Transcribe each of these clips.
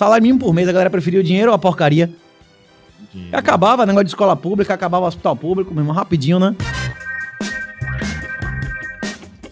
Salário mínimo por mês, a galera preferia o dinheiro ou a porcaria? E acabava, negócio de escola pública, acabava o hospital público, mesmo, rapidinho, né?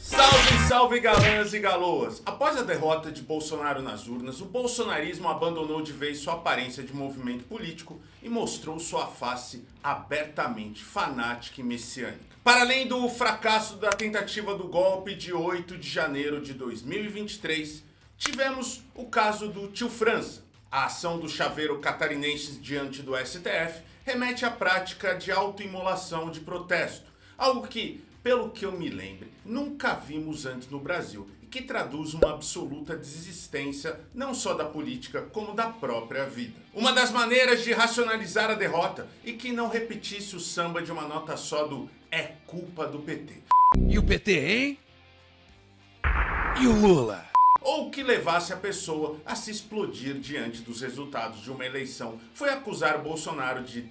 Salve, salve galãs e galoas! Após a derrota de Bolsonaro nas urnas, o bolsonarismo abandonou de vez sua aparência de movimento político e mostrou sua face abertamente fanática e messiânica. Para além do fracasso da tentativa do golpe de 8 de janeiro de 2023, tivemos o caso do Tio França. A ação do chaveiro catarinense diante do STF remete à prática de autoimolação de protesto, algo que, pelo que eu me lembre, nunca vimos antes no Brasil e que traduz uma absoluta desistência não só da política, como da própria vida. Uma das maneiras de racionalizar a derrota e que não repetisse o samba de uma nota só do "é culpa do PT". E o PT, hein? E o Lula? Ou que levasse a pessoa a se explodir diante dos resultados de uma eleição foi acusar Bolsonaro de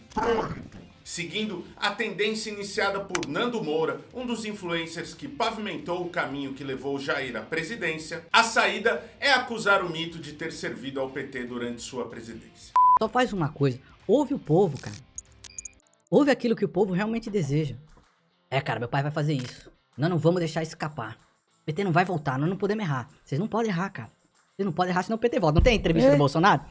seguindo a tendência iniciada por Nando Moura, um dos influencers que pavimentou o caminho que levou Jair à presidência. A saída é acusar o mito de ter servido ao PT durante sua presidência. Só faz uma coisa, ouve o povo, cara. Ouve aquilo que o povo realmente deseja. Cara, meu pai vai fazer isso. Nós não vamos deixar escapar. O PT não vai voltar, nós não podemos errar. Vocês não podem errar, cara. Vocês não podem errar, senão o PT volta. Não tem entrevista do Bolsonaro?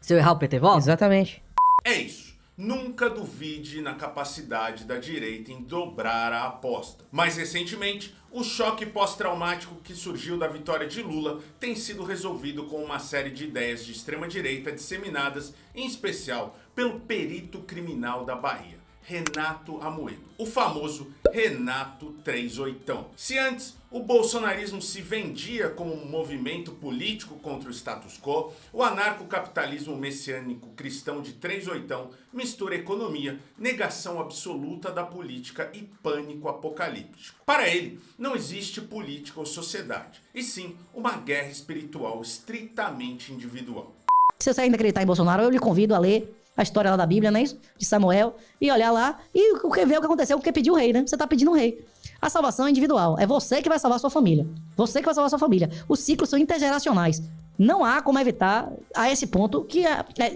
Se eu errar, o PT volta? Exatamente. É isso. Nunca duvide na capacidade da direita em dobrar a aposta. Mais recentemente, o choque pós-traumático que surgiu da vitória de Lula tem sido resolvido com uma série de ideias de extrema-direita disseminadas, em especial pelo perito criminal da Bahia, Renato Amoedo, o famoso Renato 38. Se antes o bolsonarismo se vendia como um movimento político contra o status quo, o anarcocapitalismo messiânico cristão de 38 mistura economia, negação absoluta da política e pânico apocalíptico. Para ele, não existe política ou sociedade, e sim uma guerra espiritual estritamente individual. Se você ainda acreditar em Bolsonaro, eu lhe convido a ler a história lá da Bíblia, não é isso? De Samuel, e olhar lá e ver o que aconteceu, o que pediu o rei, né? Você tá pedindo um rei. A salvação é individual, é você que vai salvar sua família. Você que vai salvar sua família. Os ciclos são intergeracionais. Não há como evitar a esse ponto que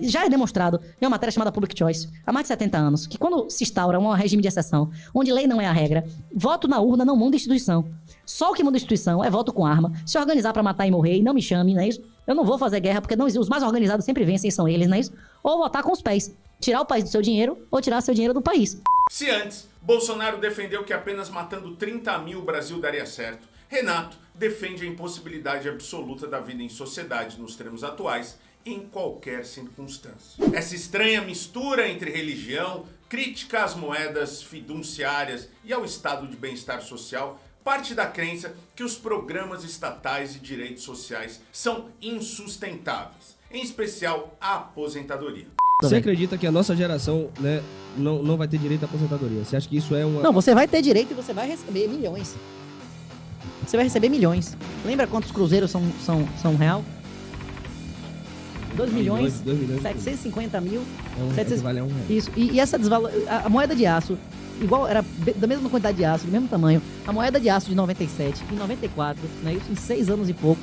já é demonstrado em uma matéria chamada Public Choice, há mais de 70 anos, que quando se instaura um regime de exceção, onde lei não é a regra, voto na urna não muda instituição. Só o que muda instituição é voto com arma, se organizar pra matar e morrer, e não me chame, não é isso? Eu não vou fazer guerra porque não existe. Os mais organizados sempre vencem, são eles, não é isso? Ou votar com os pés. Tirar o país do seu dinheiro ou tirar seu dinheiro do país. Se antes Bolsonaro defendeu que apenas matando 30 mil o Brasil daria certo, Renato defende a impossibilidade absoluta da vida em sociedade nos termos atuais, em qualquer circunstância. Essa estranha mistura entre religião, crítica às moedas fiduciárias e ao estado de bem-estar social parte da crença que os programas estatais e direitos sociais são insustentáveis, em especial a aposentadoria. Você acredita que a nossa geração, né, não vai ter direito à aposentadoria? Você acha que isso é uma... Não, você vai ter direito e você vai receber milhões. Você vai receber milhões. Lembra quantos cruzeiros são real? 2 milhões, 750 mil. Vale R$1. Isso, e essa a moeda de aço, igual, era da mesma quantidade de aço, do mesmo tamanho, a moeda de aço de 97, em 94, né, isso em 6 anos e pouco,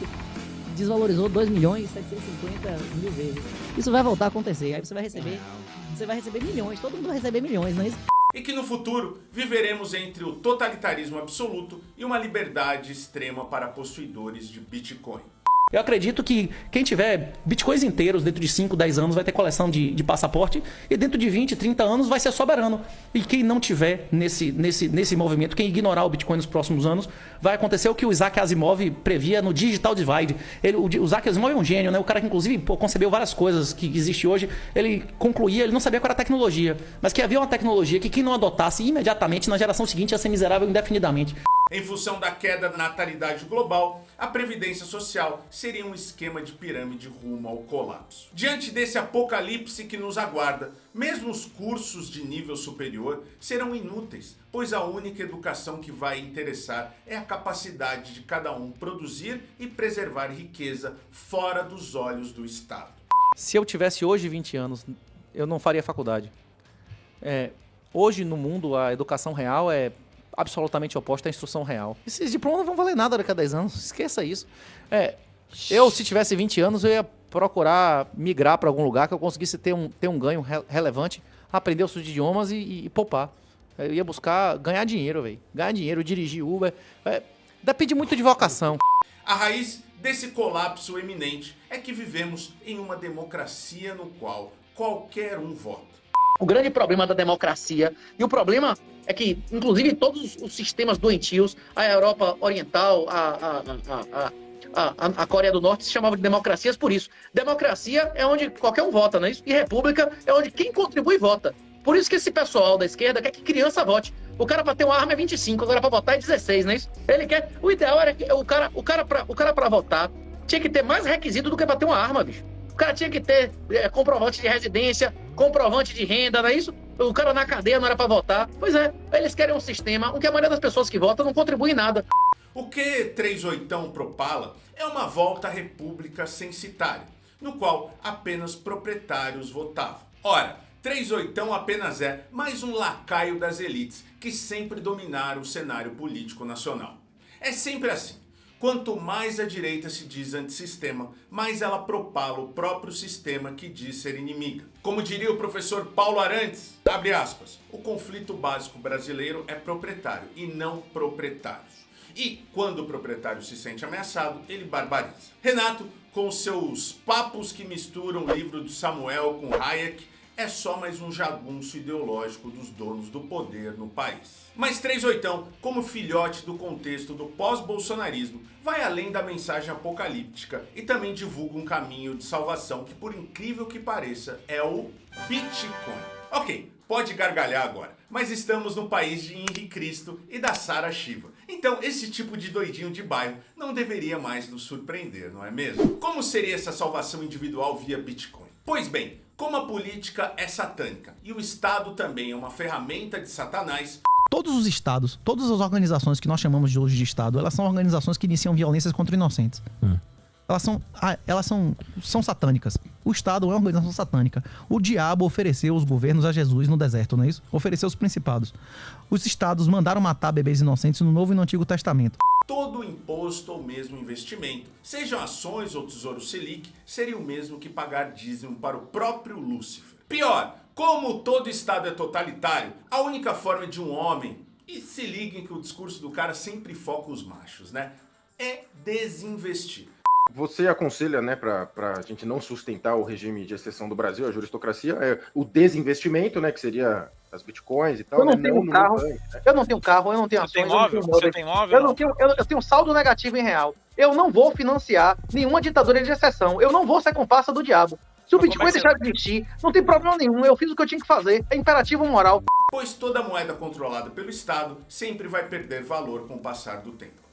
desvalorizou 2 milhões e 750 mil vezes. Isso vai voltar a acontecer, aí você vai receber milhões, todo mundo vai receber milhões, não é isso? E que no futuro viveremos entre o totalitarismo absoluto e uma liberdade extrema para possuidores de Bitcoin. Eu acredito que quem tiver bitcoins inteiros dentro de 5, 10 anos vai ter coleção de passaporte e dentro de 20, 30 anos vai ser soberano. E quem não tiver nesse movimento, quem ignorar o bitcoin nos próximos anos, vai acontecer o que o Isaac Asimov previa no Digital Divide. O Isaac Asimov é um gênio, né? O cara que inclusive concebeu várias coisas que existem hoje. Ele concluía, ele não sabia qual era a tecnologia, mas que havia uma tecnologia que quem não adotasse imediatamente na geração seguinte ia ser miserável indefinidamente. Em função da queda da natalidade global, a previdência social seria um esquema de pirâmide rumo ao colapso. Diante desse apocalipse que nos aguarda, mesmo os cursos de nível superior serão inúteis, pois a única educação que vai interessar é a capacidade de cada um produzir e preservar riqueza fora dos olhos do Estado. Se eu tivesse hoje 20 anos, eu não faria faculdade. Hoje no mundo a educação real é absolutamente oposta à instrução real. Esses diplomas não vão valer nada daqui a 10 anos, esqueça isso. Eu, se tivesse 20 anos, eu ia procurar migrar para algum lugar que eu conseguisse ter um ganho relevante, aprender os idiomas e poupar. Eu ia buscar ganhar dinheiro, velho. Ganhar dinheiro, dirigir Uber. Depende muito de vocação. A raiz desse colapso eminente é que vivemos em uma democracia no qual qualquer um vota. O grande problema da democracia, e o problema é que, inclusive, todos os sistemas doentios, a Europa Oriental, a Coreia do Norte se chamavam de democracias por isso. Democracia é onde qualquer um vota, não é isso? E república é onde quem contribui vota. Por isso que esse pessoal da esquerda quer que criança vote. O cara para ter uma arma é 25, agora para votar é 16, não é isso? Ele quer. O ideal era que o cara para votar tinha que ter mais requisito do que para ter uma arma, bicho. O cara tinha que ter comprovante de residência, comprovante de renda, não é isso? O cara na cadeia não era para votar. Pois é, eles querem um sistema em que a maioria das pessoas que votam não contribui em nada. O que 38ão propala é uma volta à república censitária, no qual apenas proprietários votavam. Ora, 38ão apenas é mais um lacaio das elites que sempre dominaram o cenário político nacional. É sempre assim. Quanto mais a direita se diz antissistema, mais ela propala o próprio sistema que diz ser inimiga. Como diria o professor Paulo Arantes, abre aspas, o conflito básico brasileiro é proprietário e não proprietários. E quando o proprietário se sente ameaçado, ele barbariza. Renato, com seus papos que misturam o livro do Samuel com Hayek, é só mais um jagunço ideológico dos donos do poder no país. Mas 38ão, como filhote do contexto do pós-bolsonarismo, vai além da mensagem apocalíptica e também divulga um caminho de salvação que, por incrível que pareça, é o Bitcoin. Ok, pode gargalhar agora, mas estamos no país de Henri Cristo e da Sara Shiva. Então esse tipo de doidinho de bairro não deveria mais nos surpreender, não é mesmo? Como seria essa salvação individual via Bitcoin? Pois bem, como a política é satânica e o Estado também é uma ferramenta de Satanás, Todos os estados, todas as organizações que nós chamamos de hoje de Estado, elas são organizações que iniciam violências contra inocentes. Elas são satânicas. O Estado é uma organização satânica. O diabo ofereceu os governos a Jesus no deserto, não é isso? Ofereceu os principados. Os estados mandaram matar bebês inocentes no Novo e no Antigo Testamento. todo imposto ou mesmo investimento, sejam ações ou tesouro Selic, seria o mesmo que pagar dízimo para o próprio Lúcifer. Pior, como todo Estado é totalitário, a única forma de um homem, e se liguem que o discurso do cara sempre foca os machos, né? É desinvestir. Você aconselha, né, para a gente não sustentar o regime de exceção do Brasil, a juristocracia, o desinvestimento, né, que seria as bitcoins e tal. Eu não né, tenho um carro, eu não tenho carro, eu não tenho ações, Você tem móvel? eu tenho saldo negativo em real. Eu não vou financiar nenhuma ditadura de exceção. Eu não vou ser comparsa do diabo. Se o Bitcoin deixar de existir, não tem problema nenhum. Eu fiz o que eu tinha que fazer. É imperativo moral. Pois toda moeda controlada pelo Estado sempre vai perder valor com o passar do tempo.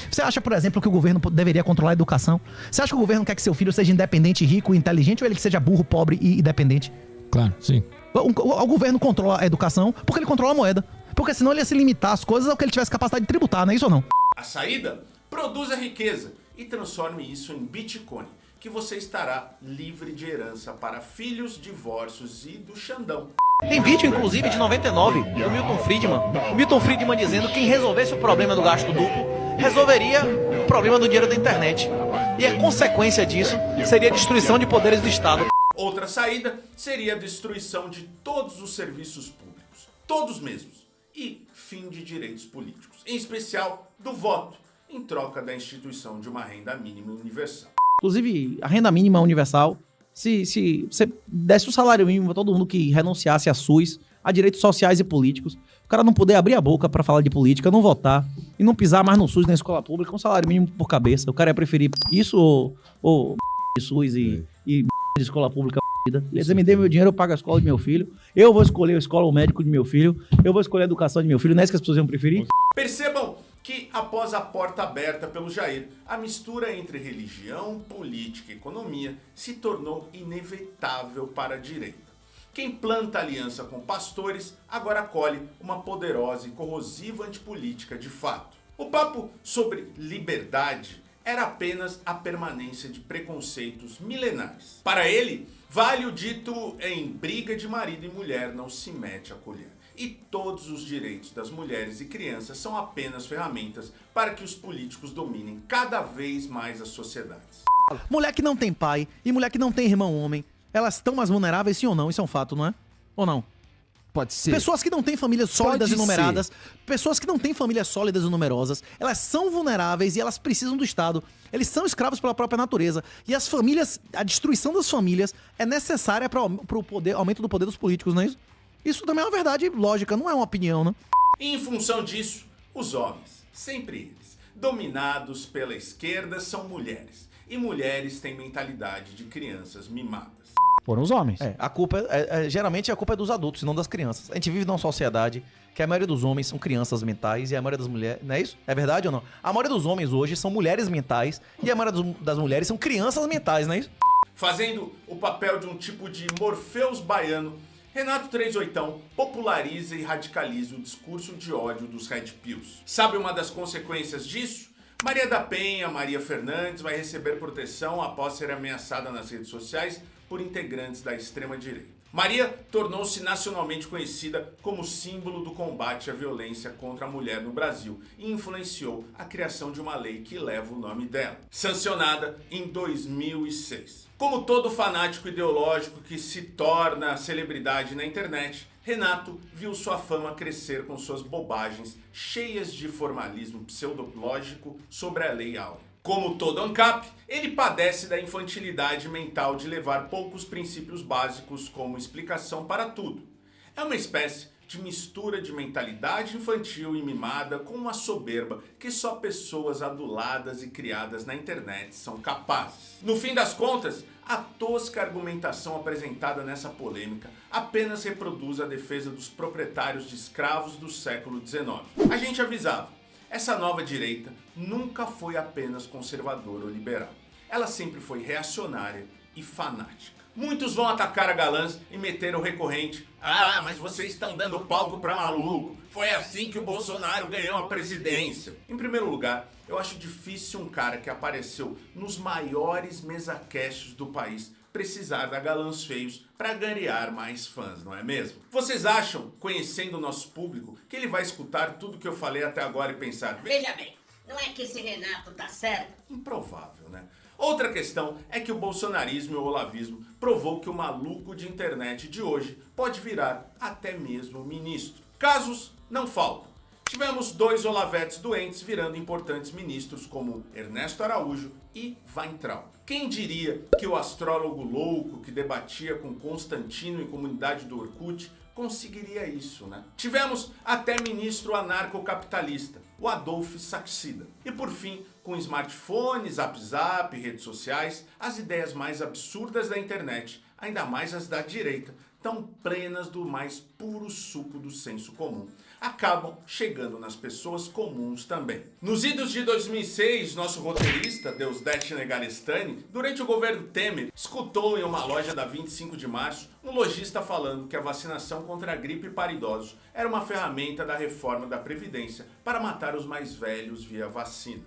Você acha, por exemplo, que o governo deveria controlar a educação? Você acha que o governo quer que seu filho seja independente, rico e inteligente, ou ele que seja burro, pobre e dependente? Claro, sim. O governo controla a educação porque ele controla a moeda. Porque senão ele ia se limitar às coisas ao que ele tivesse capacidade de tributar, não é isso ou não? A saída? Produza riqueza e transforme isso em Bitcoin, que você estará livre de herança para filhos, divórcios e do Xandão. Tem vídeo, inclusive, de 99, do Milton Friedman. O Milton Friedman dizendo que quem resolvesse o problema do gasto duplo resolveria o problema do dinheiro da internet. E a consequência disso seria a destruição de poderes do Estado. Outra saída seria a destruição de todos os serviços públicos, todos mesmos, e fim de direitos políticos, em especial do voto, em troca da instituição de uma renda mínima universal. Inclusive, a renda mínima universal, se você desse o salário mínimo para todo mundo que renunciasse a SUS, a direitos sociais e políticos, o cara não poder abrir a boca para falar de política, não votar e não pisar mais no SUS na escola pública, um salário mínimo por cabeça. O cara ia preferir isso ou SUS e de escola pública. Beleza, me dê meu dinheiro, eu pago a escola de meu filho, eu vou escolher a escola ou médico de meu filho, eu vou escolher a educação de meu filho, não é isso que as pessoas iam preferir? Percebam que, após a porta aberta pelo Jair, a mistura entre religião, política e economia se tornou inevitável para a direita. Quem planta aliança com pastores agora colhe uma poderosa e corrosiva antipolítica de fato. O papo sobre liberdade era apenas a permanência de preconceitos milenares. Para ele, vale o dito em briga de marido e mulher não se mete a colher. E todos os direitos das mulheres e crianças são apenas ferramentas para que os políticos dominem cada vez mais as sociedades. Mulher que não tem pai e mulher que não tem irmão homem, elas estão mais vulneráveis, sim ou não? Isso é um fato, não é? Ou não? Pode ser. Pessoas que não têm famílias sólidas Pode e numeradas, pessoas que não têm famílias sólidas e numerosas, elas são vulneráveis e elas precisam do Estado. Eles são escravos pela própria natureza. E as famílias, a destruição das famílias é necessária para o aumento do poder dos políticos, não é isso? Isso também é uma verdade lógica, não é uma opinião, né? E em função disso, os homens, sempre eles, dominados pela esquerda, são mulheres. E mulheres têm mentalidade de crianças mimadas. Foram os homens. A culpa geralmente a culpa é dos adultos e não das crianças. A gente vive numa sociedade que a maioria dos homens são crianças mentais e a maioria das mulheres, não é isso? É verdade ou não? A maioria dos homens hoje são mulheres mentais e a maioria das mulheres são crianças mentais, não é isso? Fazendo o papel de um tipo de Morpheus baiano, Renato 38 populariza e radicaliza o discurso de ódio dos Red Pills. Sabe uma das consequências disso? Maria da Penha, Maria Fernandes, vai receber proteção após ser ameaçada nas redes sociais por integrantes da extrema-direita. Maria tornou-se nacionalmente conhecida como símbolo do combate à violência contra a mulher no Brasil e influenciou a criação de uma lei que leva o nome dela, sancionada em 2006. Como todo fanático ideológico que se torna celebridade na internet, Renato viu sua fama crescer com suas bobagens cheias de formalismo pseudológico sobre a Lei Áurea. Como todo ANCAP, ele padece da infantilidade mental de levar poucos princípios básicos como explicação para tudo. É uma espécie de mistura de mentalidade infantil e mimada com uma soberba que só pessoas aduladas e criadas na internet são capazes. No fim das contas, a tosca argumentação apresentada nessa polêmica apenas reproduz a defesa dos proprietários de escravos do século XIX. A gente avisava. Essa nova direita nunca foi apenas conservadora ou liberal. Ela sempre foi reacionária e fanática. Muitos vão atacar a Galãs e meter o recorrente: "Ah, mas vocês estão dando palco pra maluco. Foi assim que o Bolsonaro ganhou a presidência." Em primeiro lugar, eu acho difícil um cara que apareceu nos maiores mesacasts do país precisar da Galãs Feios para ganhar mais fãs, não é mesmo? Vocês acham, conhecendo o nosso público, que ele vai escutar tudo que eu falei até agora e pensar: Veja bem, não é que esse Renato tá certo? improvável, né? Outra questão é que o bolsonarismo e o olavismo provou que o maluco de internet de hoje pode virar até mesmo ministro. Casos não faltam. Tivemos 2 olavetes doentes virando importantes ministros como Ernesto Araújo e Weintraub. Quem diria que o astrólogo louco que debatia com Constantino em comunidade do Orkut conseguiria isso, né? Tivemos até ministro anarcocapitalista, o Adolfo Saxida. E por fim, com smartphones, zap, redes sociais, as ideias mais absurdas da internet, ainda mais as da direita, tão plenas do mais puro suco do senso comum, acabam chegando nas pessoas comuns também. Nos idos de 2006, nosso roteirista, Deusdedit Galestani, durante o governo Temer, escutou em uma loja da 25 de março um lojista falando que a vacinação contra a gripe para idosos era uma ferramenta da reforma da Previdência para matar os mais velhos via vacina.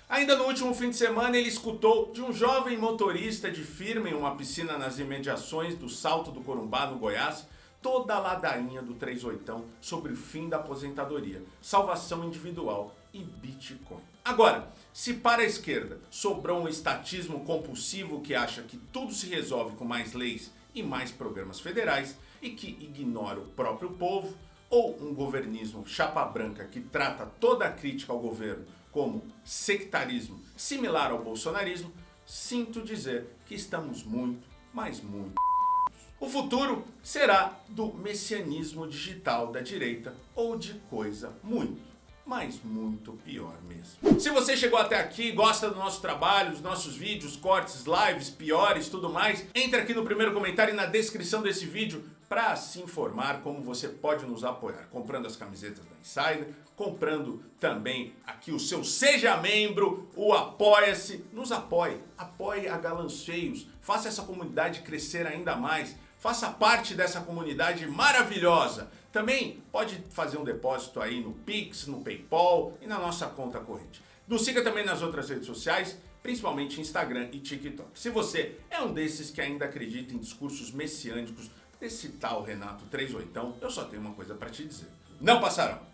Ainda no último fim de semana, ele escutou de um jovem motorista de firma em uma piscina nas imediações do Salto do Corumbá, no Goiás, toda a ladainha do 38 sobre o fim da aposentadoria, salvação individual e Bitcoin. Agora, se para a esquerda sobrou um estatismo compulsivo que acha que tudo se resolve com mais leis e mais programas federais e que ignora o próprio povo, ou um governismo chapa branca que trata toda a crítica ao governo como sectarismo similar ao bolsonarismo, sinto dizer que estamos muito, mas muito. O futuro será do messianismo digital da direita ou de coisa muito, mas muito pior mesmo. Se você chegou até aqui, gosta do nosso trabalho, dos nossos vídeos, cortes, lives, piores, tudo mais, entre aqui no primeiro comentário e na descrição desse vídeo para se informar como você pode nos apoiar, comprando as camisetas da Insider, comprando também aqui o seu Seja Membro, o Apoia-se, nos apoie a Galãs Feios, faça essa comunidade crescer ainda mais, faça parte dessa comunidade maravilhosa. Também pode fazer um depósito aí no Pix, no PayPal e na nossa conta corrente. Nos siga também nas outras redes sociais, principalmente Instagram e TikTok. Se você é um desses que ainda acredita em discursos messiânicos desse tal Renato 38, eu só tenho uma coisa para te dizer: não passarão.